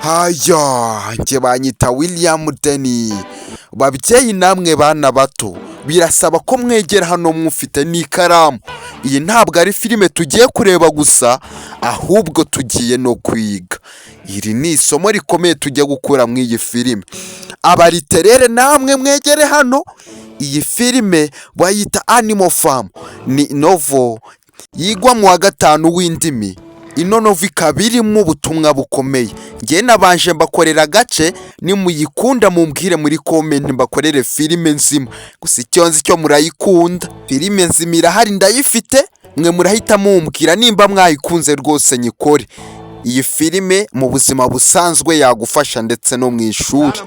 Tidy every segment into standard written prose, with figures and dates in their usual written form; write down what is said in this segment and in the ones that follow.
Haya, njye banyita William Denny. Babyeyi namwe bana bato, birasaba ko mwegera hano mufite n'ikaramu. Iyi ntabwo ari filime tugiye kureba gusa, ahubwo tugiye no kwiga. Iri ni isomo rikomeye tujya gukura mu iyi filime. Abariterere namwe mwegere hano. Iyi filime bayita Animal Farm, ni novel yigwa mu wa gatanu w'indimi. Ino novel ikaba irimo ubutumwa bukomeye. Njye nabanje mbakorera agace, nimuyikunda mumbwire muri comment mbakorere filime nzima. Gusa icyo nzi cyo murayikunda. Filime nzima irahari ndayifite, mwe murahita mumbwira nimba mwayikunze rwose nyikore. Iyi filime mu buzima busanzwe yagufasha ndetse no mu ishuri.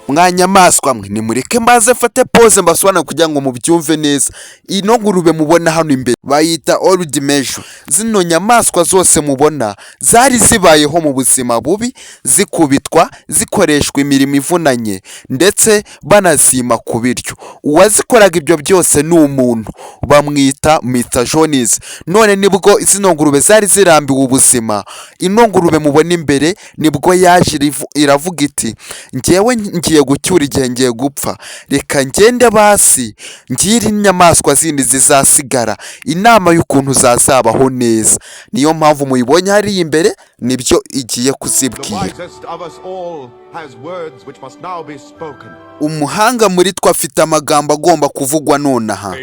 Mwanyamaswa mwe nimureke mbaze fate pause mbasobanura kugira ngo mubyumve neza. Ino ngurube mubona hano imbere bayita old measure. Zino nyamaswa zose mubona zari zibayeho mu buzima bubi, zikubitwa, zikoreshwa imirimo ivunanye ndetse banazima ku biryo. Uwazikoraga ibyo byose ni umuntu bamwita Mr. Jones. None nibwo zino ngurube zari zirambiwe ubuzima, ino ngurube mubona imbere nibwo yaje iravuga iti njyewe ngiye gucyura igihe ngiye gupfa, reka ngende basi ngire inyamaswa zindi zizasigara inama y'ukuntu zazabaho neza. Niyo mpamvu muyibonye hari imbere nibyo igiye kuzibwira. Umuhanga muri twe afite amagambo agomba kuvugwa nonaha.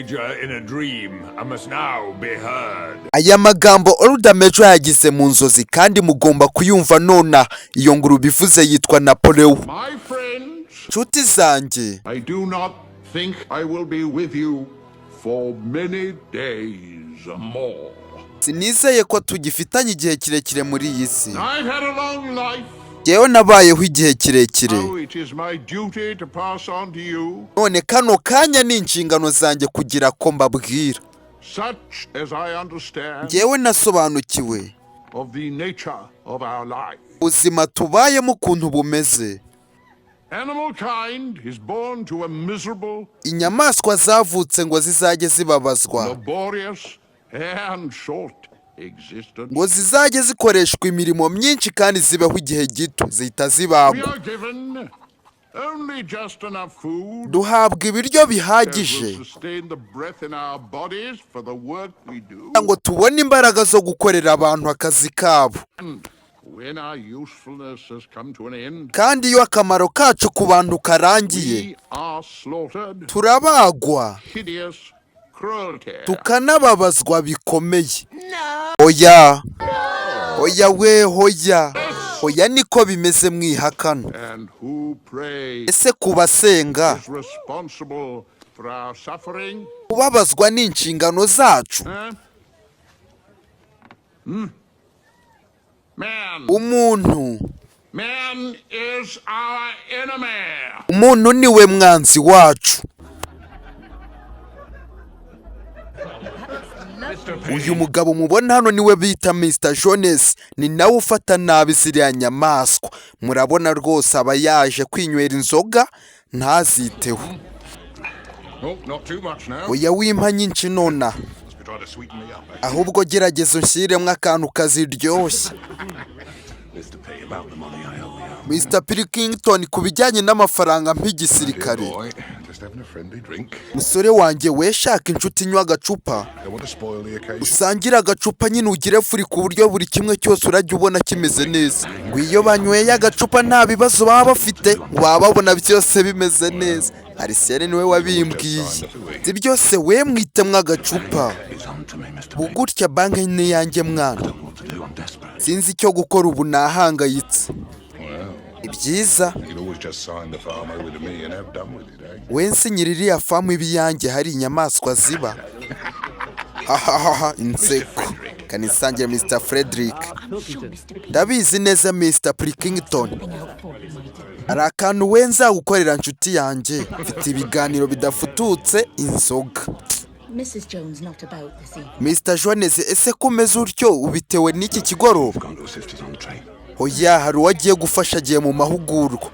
Aya magambo old measure yagize mu nzozi kandi mugomba kuyumva nona. Iyo ngurube ivuze yitwa Napoleon. Nshuti zanjye, I do not think I will be with you for many days more. Sinizeye ko tugifitanye igihe kirekire muri iyi si. I've had a long life. Yewe nabayeho igihe kirekire. Now it is my duty to pass on to you. None kano kanya ni inshingano zanjye kugira ko mbabwira. Such as I understand. Yewe nasobanukiwe Of the nature of our life. ubuzima tubayemo ukuntu bumeze. Animal kind is born to a miserable, Inyamaswa zavutse ngo zizajye zibabazwa, laborious and short existence. ngo zizajye zikoreshwa imirimo myinshi kandi zibeho igihe gito zihita We zibagwa. are given only just enough food Duhabwa ibiryo that bihagije will sustain the breath in our bodies for the work we do. ngo tubone imbaraga zo gukorera abantu akazi kabo. When our usefulness has come to an end, Kandi iyo akamaro kacu ku bantu karangiye, we are slaughtered. turabagwa Hideous cruelty. tukanababazwa bikomeye. Oya, oya we hoya, oya niko bimeze mwihakana. And who prays Ese kubasenga is responsible for our suffering? kubabazwa ni inshingano zacu? Huh? Man. Man is our enemy. Umuntu niwe mwanzi wacu. Uyu mugabo mubona hano niwe bita Mr. Jones, ni nawe ufata nabi ziriya nyamaswa. Murabona rwose aba yaje kwinywera inzoga ntaziteho. Oh, not too much now. Oya wimpa nyinshi nona, Try to sweeten me up. ahubwo gerageza unshyiremo akantu kaziryoshye. Mr. Pilkington, ku bijyanye n'amafaranga mp'igisirikare. Musore wanjye we shaka inshuti nywa agacupa, usangira agacupa nyine ugire furi ku buryo buri kimwe cyose urajya ubona kimeze neza. Ngo iyo banyweye agacupa nta bibazo baba bafite, baba babona byose bimeze neza. Arisene niwe wabimbwiye. Ibyo byose we mwitemwa agacupa. Bugutya banki ni yanjye mwana. Sinzi icyo gukora ubu nahangayitse. Ibyiza wensi nyiririya famu ibiyange hari inyamaswa ziba. Hahaha inseko kanisangira Mr. Frederick. Ndabizi neza Mr. Pilkington, hari akantu wenza gukorera nshuti yanjye. Mfite ibiganiro bidafututse inzoga. Mr. Jones, ese kumeze utyo ubitewe n'iki kigoroba? Oya hari uwagiye gufasha agiye mu mahugurwa.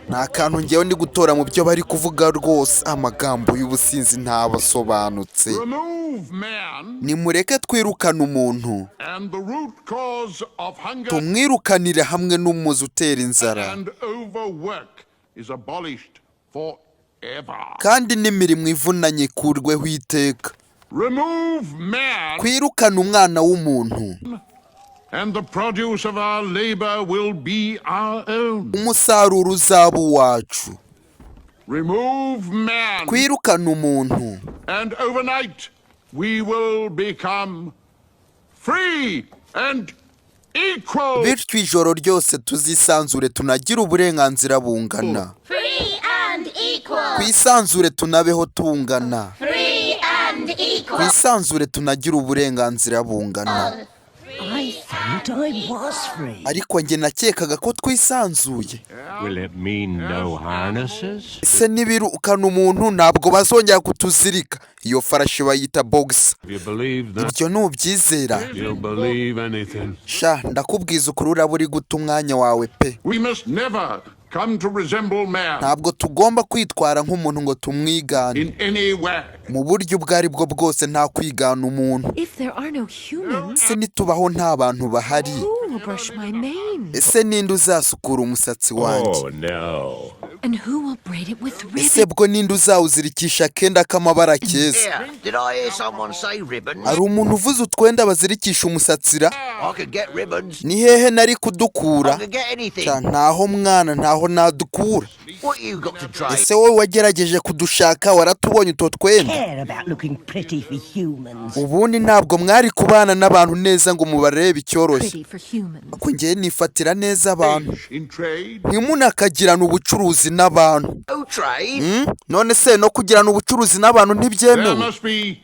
nta kantu ngewe ndi gutora mu byo bari kuvuga rwose, amagambo y'ubusinzi ntabasobanutse. Remove man, nimureke twirukane umuntu, and the root cause of hunger tumwirukanire hamwe n'umuzi utera inzara, and overwork is abolished forever. kandi n'imirimo ivunanye ikurweho iteka. Remove man, twirukane umwana w'umuntu, and the produce of our labor will be our own. umusaruro uzaba uwacu. Remove man, twirukane umuntu, and overnight we will become free and equal. bityo ijoro ryose tuzisanzure tunagire uburenganzira bungana. Free and equal. twisanzure tunabeho tungana. Free and equal. twisanzure tunagire uburenganzira bungana. I thought I was free. ariko njye nakekaga ko twisanzuye. Will it mean no harnesses? ese nibirukana umuntu ntabwo bazongera kutuzirika. iyo farashi bayita box. If you believe that, ibyo nubyizera, you'll believe anything. sha ndakubwiza ukuri uraba uri guta umwanya wawe pe. We must never come to resemble man ntabwo tugomba kwitwara nk'umuntu ngo tumwigane. in any way. mu buryo ubwo ari bwo bwose nta kwigana umuntu. If there are no humans, ese nitubaho nta bantu bahari, who will brush my mane? ese ninde uzasukura umusatsi wanjye? Oh no. And who will braid it with ese ribbon? bwo ninde uzawuzirikisha akenda k'amabara keza? Yeah, did I hear someone say ribbons? hari umuntu uvuze utwenda bazirikisha umusatsira? I could get ribbons. ni hehe nari I kudukura? could get anything. Cya ntaho mwana, ntaho nadukura. What you got to trade? ese wowe wagerageje kudushaka waratubonye utwo twenda? Care about looking pretty for humans. ubundi ntabwo mwari kubana n'abantu neza ngo mubarebe icyoroshye. Pretty for humans. ko ngewe nifatira neza abantu, In trade, ntimunakagirana ubucuruzi n'abantu. No trade? none se no kugirana ubucuruzi n'abantu there ntibyemewe? must be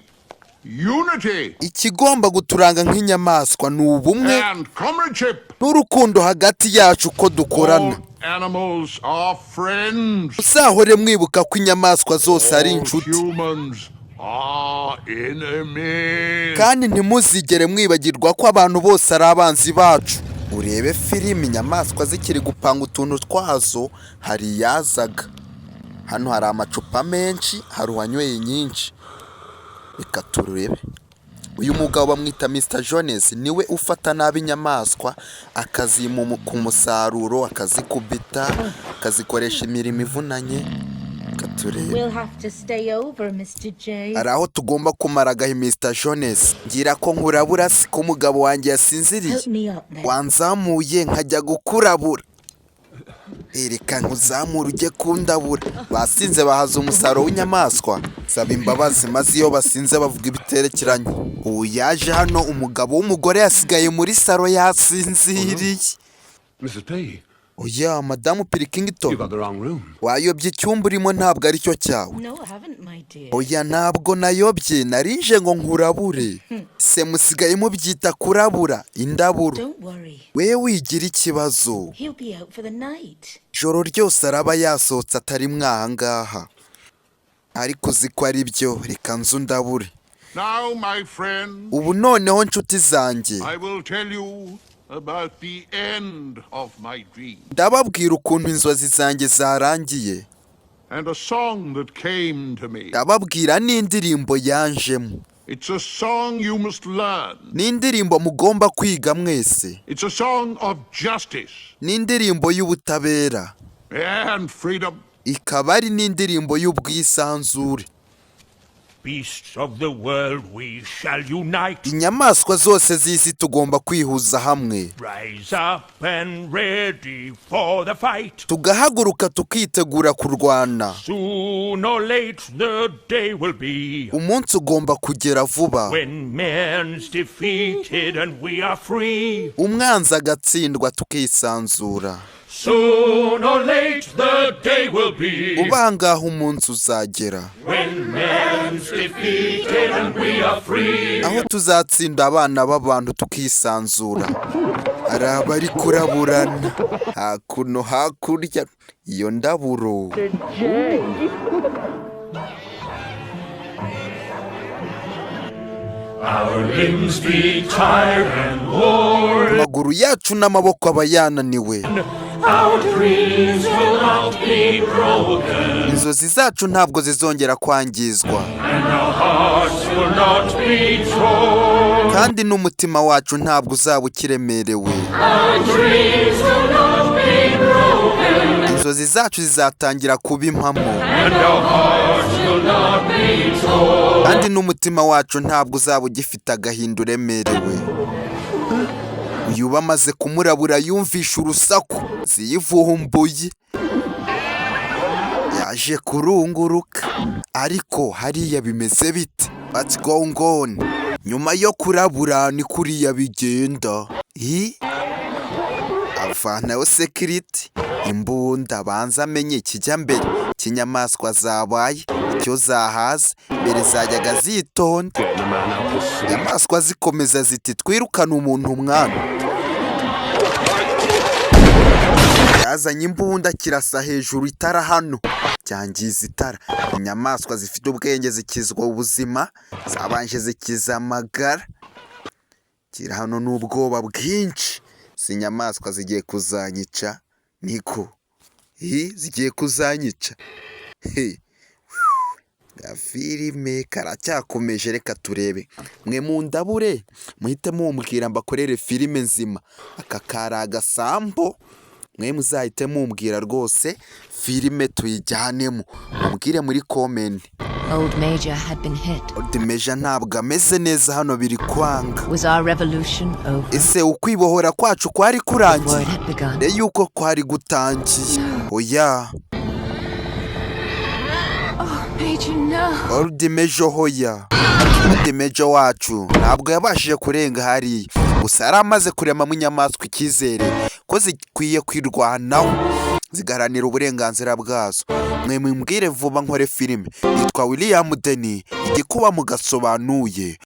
unity ikigomba guturanga nk'inyamaswa ni ubumwe and comradeship. n'urukundo hagati yacu uko dukorana. All animals are friends. uzahore mwibuka ko inyamaswa zose ari All inshuti, humans are enemies. kandi ntimuzigere mwibagirwa ko abantu bose ari abanzi bacu. urebe filimi inyamaswa zikiri gupanga utuntu twazo, hari iyazaga. hano hari amacupa menshi, hari uwanyweye nyinshi. reka turebe. uyu mugabo bamwita Mr Jones, niwe ufata nabi inyamaswa akazima ku musaruro, akazikubita, akazikoresha imirimo ivunanye. reka turebe. We'll have to stay over, Mr. J. hari aho tugomba kumara agahe Mr Jones. ngira ko nkurabura si ko umugabo wanjye yasinziriye. Help me up then. wanzamuye nkajya gukurabura. reka nkuzamure ujye kundabura. basinze bahaza umusaruro w'inyamaswa. saba imbabazi maze iyo basinze bavuga ibiterekeranye. ubu yaje hano, umugabo w'umugore yasigaye muri saro yasinziriye. Mrs. P, oya madamu you Pilkington, got the wrong room. wayobye icyumba urimo ntabwo ari cyo cyawe. No, I haven't, my dear. oya ntabwo nayobye, narinje ngo nkurabure. se musigaye mubyita kurabura, indaburo. Don't worry. wewe wigira ikibazo. He'll be out for the night. ijoro ryose araba yasohotse atari mwahangaha. ariko uzi ko ari byo, reka nzu ndabure. Now, my friend, ubu noneho nshuti zanjye, I will tell you about the end of my dream ndababwira ukuntu inzozi zanjye zarangiye. and a song that came to me. ndababwira n'indirimbo yanjemo. It's a song you must learn. n'indirimbo mugomba kwiga mwese. It's a song of justice n'indirimbo y'ubutabera. and freedom. ikaba ari n'indirimbo y'ubwisanzure. Beasts of the world, we shall unite. inyamaswa zose z'isi tugomba kwihuza hamwe, Rise up and ready for the fight. tugahaguruka tukitegura kurwana. Soon or late the day will be umunsi ugomba kugera vuba, when man's defeated and we are free. umwanzi agatsindwa tukisanzura. Soon or late the day will be ubangaho umunsi uzagera, when man's defeated and we are free. aho tuzatsinda abana b'abantu tukisanzura. hari abari kuraburana hakuno hakurya iyo ndaburo. Our limbs be tired and worn, amaguru yacu n'amaboko aba yananiwe, Our dreams will not be broken, inzozi zacu ntabwo zizongera kwangizwa, and our hearts will not be torn. kandi n'umutima wacu ntabwo uzaba ukiremerewe. Our dreams will not be broken, inzozi zacu zizatangira kuba impamo, and our hearts will not be torn. kandi n'umutima wacu ntabwo uzaba ugifite agahinda uremerewe. uyu bamaze kumurabura yumvisha urusaku ziyivumbuye, yaje kurunguruka. ariko hariya bimeze bite? What's going on? nyuma yo kurabura ni kuriya bigenda. avanaho sekiriti, imbunda, banza amenye ikijya mbere cy'inyamaswa zabaye, icyo zahaze. mbere zajyaga zitonda, Get the man up the street. inyamaswa zikomeza ziti twirukane umuntu mwana. yazanye imbunda kirasa hejuru itara hano, cyangiza itara. inyamaswa zifite ubwenge zikizwa ubuzima, zabanje zikiza amagara. kiri hano n'ubwoba bwinshi. izi nyamaswa zigiye kuzanyica. niko zigiye kuzanyica. gafilime karacyakomeje, reka turebe. mwe mu ndabure muhite mumbwira mbakorere filime nzima. aka kari agasambo, mwe muzahite mumbwira rwose filime tuyijyanemo, mumbwire muri komenti. Old Major had been hit. Old Major ntabwo ameze neza, hano biri kwanga. Was our revolution over? ese ukwibohora kwacu kwari War kurangiye? it had begun? mbere yuko kwari gutangiye? oya. Major, no. Old Major hoya. Old Major wacu ntabwo yabashije kurenga hariya, gusa yari amaze kuremamo inyamaswa icyizere ko zikwiye kwirwanaho zigaharanira uburenganzira bwazo. mwe mumbwire vuba nkore filime. yitwa William Deni, igikuba mu Gasobanuye.